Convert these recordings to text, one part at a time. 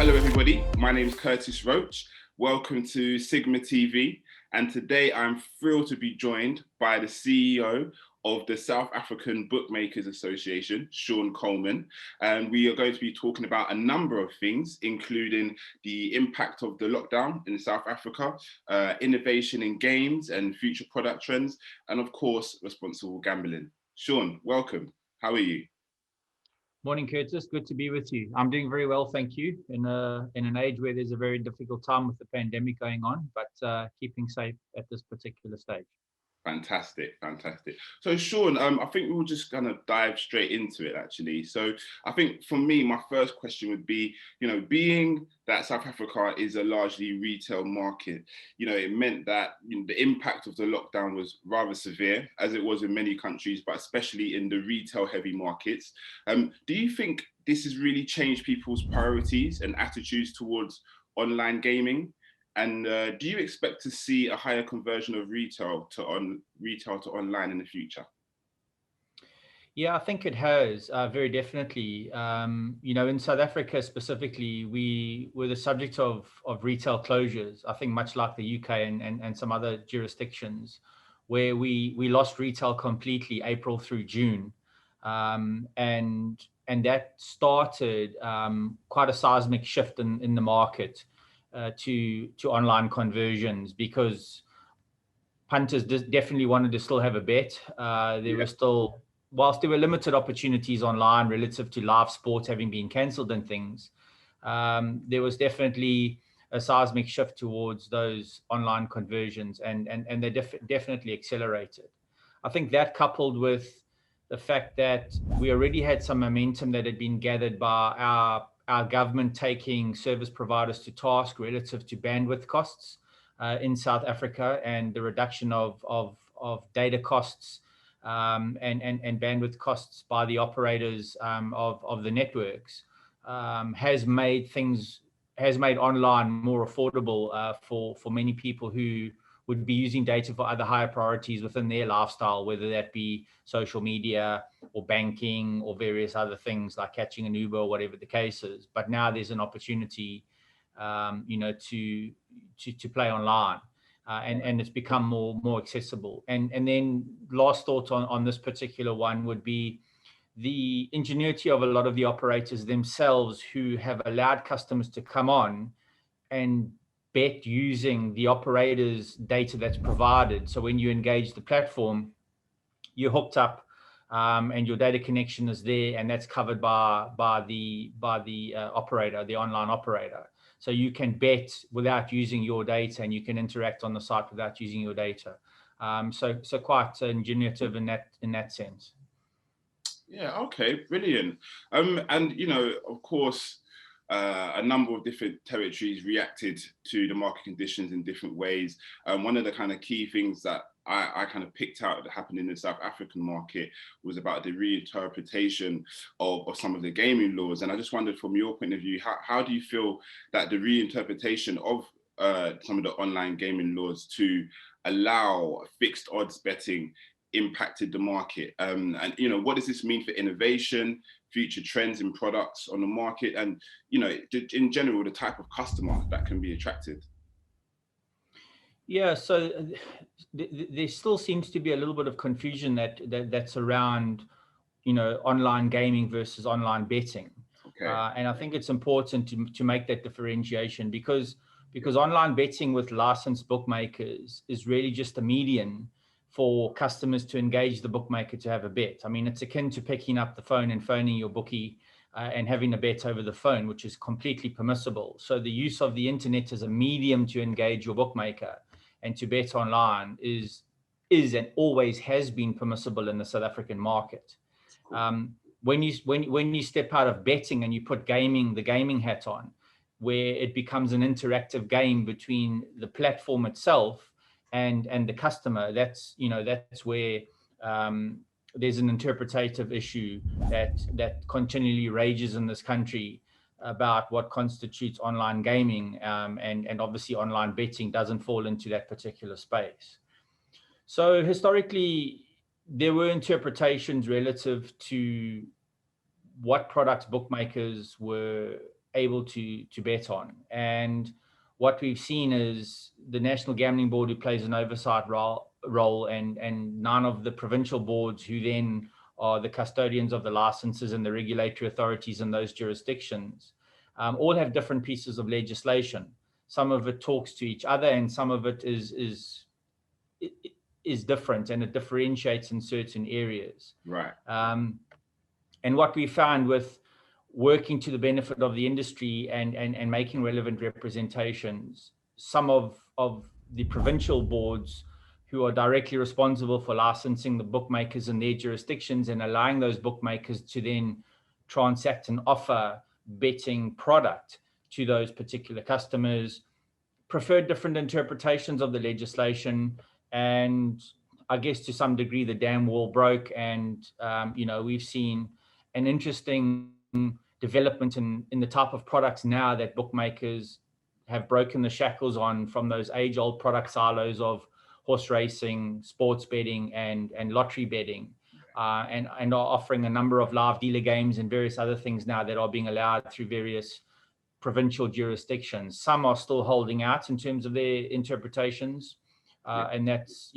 Hello everybody, my name is Curtis Roach. Welcome to SiGMA TV, and today I'm thrilled to be joined by the CEO of the South African Bookmakers Association, Sean Coleman, and we are going to be talking about a number of things, including the impact of the lockdown in South Africa, innovation in games and future product trends, and of course, responsible gambling. Sean, welcome. How are you? Morning, Curtis. Good to be with you. I'm doing very well, thank you. In an age where there's a very difficult time with the pandemic going on, but keeping safe at this particular stage. Fantastic, fantastic. So Sean, I think we'll just kind of dive straight into it actually. So I think for me, my first question would be, being that South Africa is a largely retail market, it meant that the impact of the lockdown was rather severe, as it was in many countries, but especially in the retail heavy markets. Do you think this has really changed people's priorities and attitudes towards online gaming? And do you expect to see a higher conversion of retail to online in the future? Yeah, I think it has, very definitely. In South Africa specifically, we were the subject of retail closures, I think much like the UK and some other jurisdictions, where we lost retail completely April through June. And that started quite a seismic shift in the market. To online conversions, because punters definitely wanted to still have a bet. There were still, whilst there were limited opportunities online relative to live sports having been cancelled and things, there was definitely a seismic shift towards those online conversions, and they definitely accelerated. I think that, coupled with the fact that we already had some momentum that had been gathered by our government taking service providers to task relative to bandwidth costs in South Africa, and the reduction of data costs and bandwidth costs by the operators of the networks, has made online more affordable for many people who would be using data for other higher priorities within their lifestyle, whether that be social media or banking or various other things like catching an Uber or whatever the case is. But now there's an opportunity, to play online, and it's become more accessible. And then last thought on this particular one would be the ingenuity of a lot of the operators themselves, who have allowed customers to come on and bet using the operator's data that's provided. So when you engage the platform, you're hooked up, and your data connection is there, and that's covered by the operator, the online operator. So you can bet without using your data, and you can interact on the site without using your data. So quite ingenuitive in that sense. Yeah. Okay. Brilliant. And of course, a number of different territories reacted to the market conditions in different ways. One of the kind of key things that I kind of picked out that happened in the South African market was about the reinterpretation of some of the gaming laws. And I just wondered, from your point of view, how do you feel that the reinterpretation of some of the online gaming laws to allow fixed odds betting impacted the market? And what does this mean for innovation, future trends in products on the market, and in general, the type of customer that can be attracted? Yeah, so there still seems to be a little bit of confusion that's around, online gaming versus online betting. Okay. And I think it's important to make that differentiation, because online betting with licensed bookmakers is really just a medium for customers to engage the bookmaker to have a bet. I mean, it's akin to picking up the phone and phoning your bookie and having a bet over the phone, which is completely permissible. So the use of the internet as a medium to engage your bookmaker and to bet online is and always has been permissible in the South African market. When you step out of betting and you put the gaming hat on, where it becomes an interactive game between the platform itself and the customer, that's where there's an interpretative issue that continually rages in this country about what constitutes online gaming, and obviously online betting doesn't fall into that particular space. So historically, there were interpretations relative to what products bookmakers were able to bet on. And what we've seen is the National Gambling Board, who plays an oversight role, and none of the provincial boards, who then are the custodians of the licenses and the regulatory authorities in those jurisdictions, all have different pieces of legislation. Some of it talks to each other, and some of it is different, and it differentiates in certain areas. Right. And what we found with working to the benefit of the industry and making relevant representations, some of the provincial boards who are directly responsible for licensing the bookmakers in their jurisdictions and allowing those bookmakers to then transact and offer betting product to those particular customers, preferred different interpretations of the legislation. And I guess to some degree the dam wall broke, and we've seen an interesting development in the type of products now that bookmakers have broken the shackles on from those age-old product silos of horse racing, sports betting, and lottery betting, and are offering a number of live dealer games and various other things now that are being allowed through various provincial jurisdictions. Some are still holding out in terms of their interpretations, and that's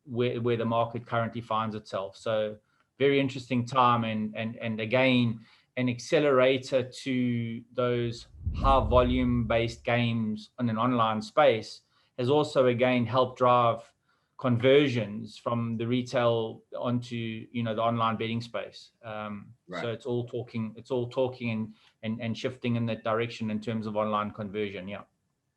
where the market currently finds itself. So very interesting time, and again, an accelerator to those high volume based games in an online space has also again helped drive conversions from the retail onto the online betting space. Right. So it's all talking and shifting in that direction in terms of online conversion.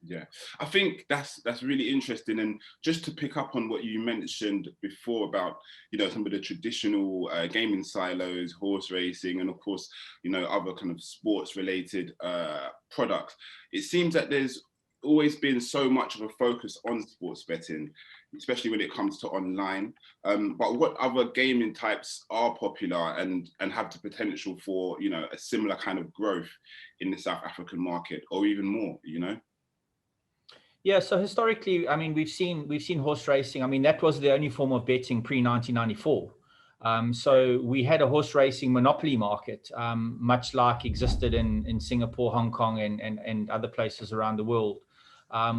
Yeah, I think that's really interesting. And just to pick up on what you mentioned before about some of the traditional gaming silos, horse racing, and of course other kind of sports related products, it seems that there's always been so much of a focus on sports betting, especially when it comes to online. But what other gaming types are popular and have the potential for a similar kind of growth in the South African market, or even more? Yeah, so historically, I mean, we've seen horse racing. I mean, that was the only form of betting pre-1994. So we had a horse racing monopoly market, much like existed in Singapore, Hong Kong, and other places around the world,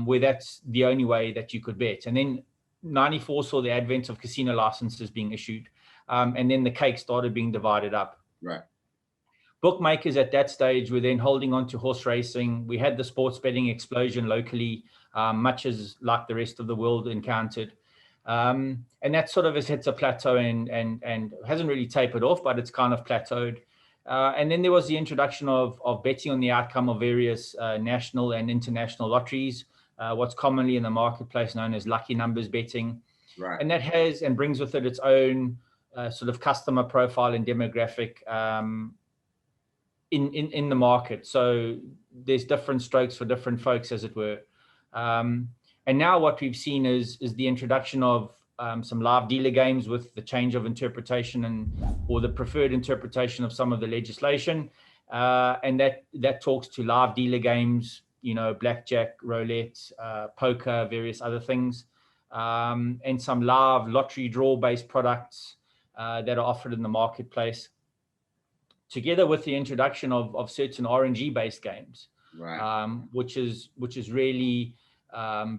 where that's the only way that you could bet. And then 94 saw the advent of casino licenses being issued, and then the cake started being divided up. Right. Bookmakers at that stage were then holding on to horse racing. We had the sports betting explosion locally, much as like the rest of the world encountered. And that sort of has hit a plateau and hasn't really tapered off, but it's kind of plateaued. And then there was the introduction of betting on the outcome of various national and international lotteries, what's commonly in the marketplace known as lucky numbers betting. Right. And that has and brings with it its own sort of customer profile and demographic in the market. So there's different strokes for different folks, as it were. And now what we've seen is the introduction of some live dealer games with the change of interpretation or the preferred interpretation of some of the legislation. And that talks to live dealer games, blackjack, roulette, poker, various other things, and some live lottery draw-based products that are offered in the marketplace, together with the introduction of certain RNG-based games, right. Which is really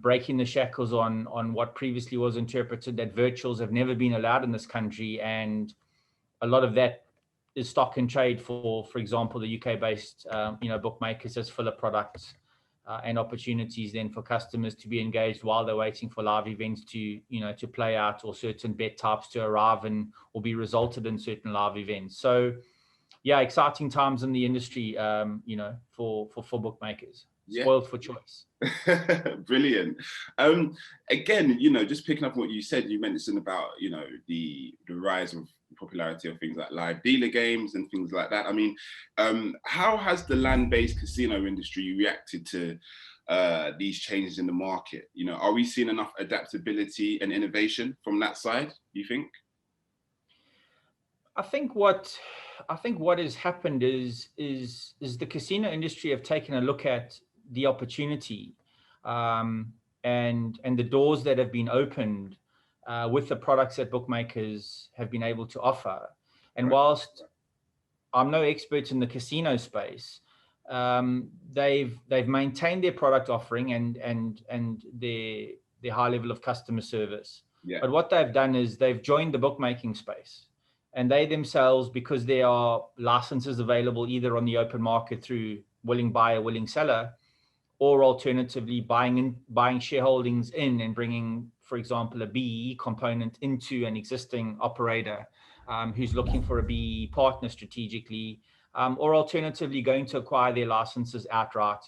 breaking the shackles on what previously was interpreted that virtuals have never been allowed in this country. And a lot of that is stock and trade for example, the UK-based bookmakers as filler products and opportunities then for customers to be engaged while they're waiting for live events to play out, or certain bet types to arrive or be resulted in certain live events. So yeah, exciting times in the industry, for bookmakers. Yeah. Spoiled for choice. Brilliant. Again, just picking up what you said, you mentioned about, the rise of popularity of things like live dealer games and things like that. I mean, how has the land-based casino industry reacted to these changes in the market? Are we seeing enough adaptability and innovation from that side, you think? I think what has happened is the casino industry have taken a look at the opportunity and the doors that have been opened with the products that bookmakers have been able to offer. And Right. whilst I'm no expert in the casino space, they've maintained their product offering and their high level of customer service. Yeah. But what they've done is they've joined the bookmaking space, and they themselves, because there are licenses available either on the open market through willing buyer, willing seller, or alternatively buying shareholdings in and bringing, for example, a BEE component into an existing operator who's looking for a BEE partner strategically, or alternatively going to acquire their licenses outright.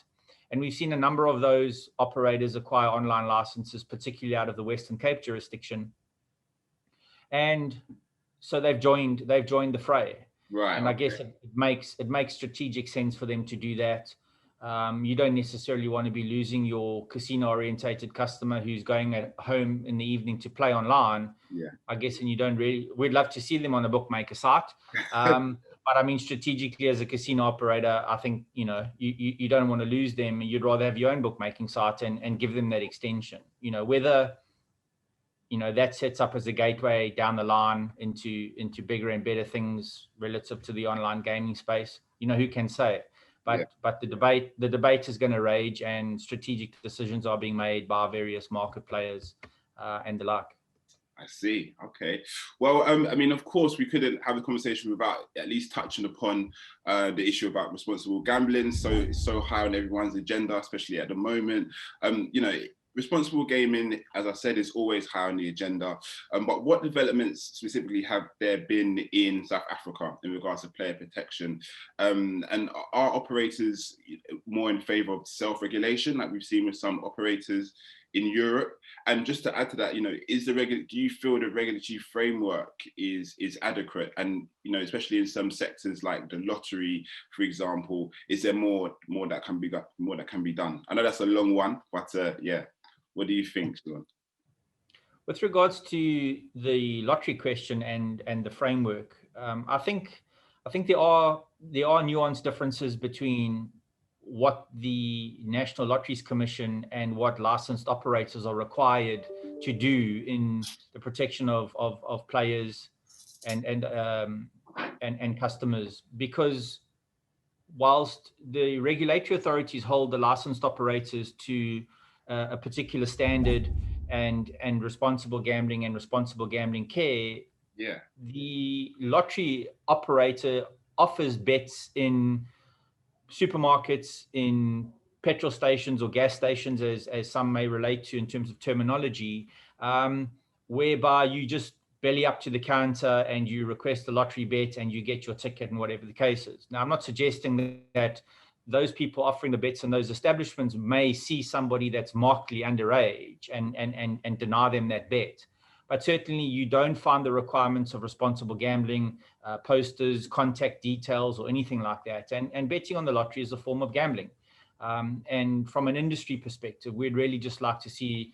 And we've seen a number of those operators acquire online licenses, particularly out of the Western Cape jurisdiction. And so they've joined the fray. Right. And I guess it makes strategic sense for them to do that. You don't necessarily want to be losing your casino-orientated customer who's going at home in the evening to play online. Yeah. I guess, and you don't really. We'd love to see them on a bookmaker site, but I mean, strategically as a casino operator, I think you don't want to lose them. You'd rather have your own bookmaking site and give them that extension. Whether that sets up as a gateway down the line into bigger and better things relative to the online gaming space. Who can say? But the debate is going to rage, and strategic decisions are being made by various market players and the like. I see. Okay. Well, I mean, of course, we couldn't have a conversation without at least touching upon the issue about responsible gambling. So it's so high on everyone's agenda, especially at the moment. Responsible gaming, as I said, is always high on the agenda. But what developments specifically have there been in South Africa in regards to player protection? And are operators more in favour of self-regulation, like we've seen with some operators in Europe? And just to add to that, do you feel the regulatory framework is adequate? And especially in some sectors like the lottery, for example, is there more that can be done? I know that's a long one, but yeah. What do you think, Sean? With regards to the lottery question and the framework, I think there are nuanced differences between what the National Lotteries Commission and what licensed operators are required to do in the protection of players and customers. Because whilst the regulatory authorities hold the licensed operators to a particular standard and responsible gambling and responsible gambling care, the lottery operator offers bets in supermarkets, in petrol stations or gas stations, as some may relate to in terms of terminology, whereby you just belly up to the counter and you request a lottery bet and you get your ticket and whatever the case is. Now, I'm not suggesting that those people offering the bets in those establishments may see somebody that's markedly underage and deny them that bet. But certainly you don't find the requirements of responsible gambling, posters, contact details, or anything like that. And betting on the lottery is a form of gambling. And from an industry perspective, we'd really just like to see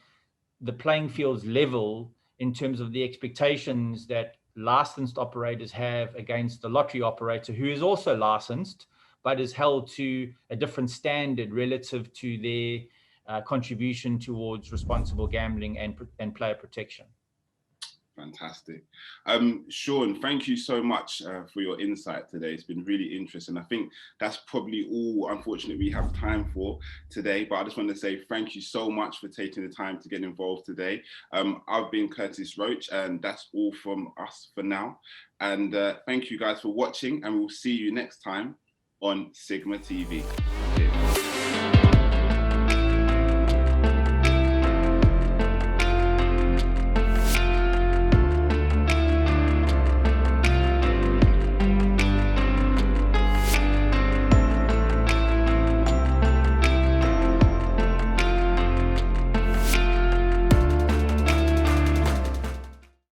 the playing fields level in terms of the expectations that licensed operators have against the lottery operator, who is also licensed, but is held to a different standard relative to their contribution towards responsible gambling and player protection. Fantastic. Sean, thank you so much for your insight today. It's been really interesting. I think that's probably all, unfortunately, we have time for today, but I just want to say thank you so much for taking the time to get involved today. I've been Curtis Roach, and that's all from us for now. And thank you guys for watching, and we'll see you next time on SiGMA TV.